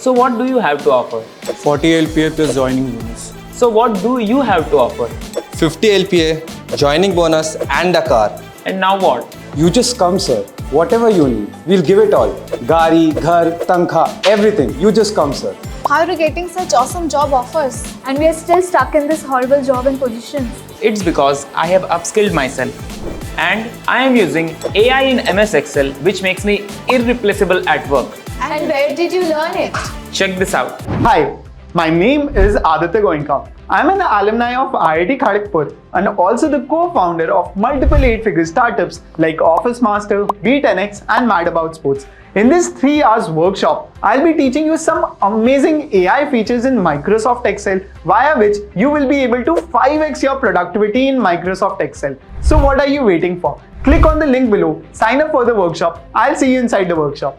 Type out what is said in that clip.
So what do you have to offer? 40 LPA plus joining bonus. So what do you have to offer? 50 LPA, joining bonus and a car. And now what? You just come, sir. Whatever you need, we'll give it all. Gari, ghar, tankha, everything. You just come, sir. How are you getting such awesome job offers? And we are still stuck in this horrible job and positions. It's because I have upskilled myself. And I am using AI in MS Excel, which makes me irreplaceable at work. And where did you learn it? Check this out. Hi, my name is Aditya Goenka. I'm an alumni of IIT Kharagpur and also the co-founder of multiple 8-figure startups like Office Master, B10X and Mad About Sports. In this 3 hours workshop, I'll be teaching you some amazing AI features in Microsoft Excel via which you will be able to 5x your productivity in Microsoft Excel. So what are you waiting for? Click on the link below, sign up for the workshop. I'll see you inside the workshop.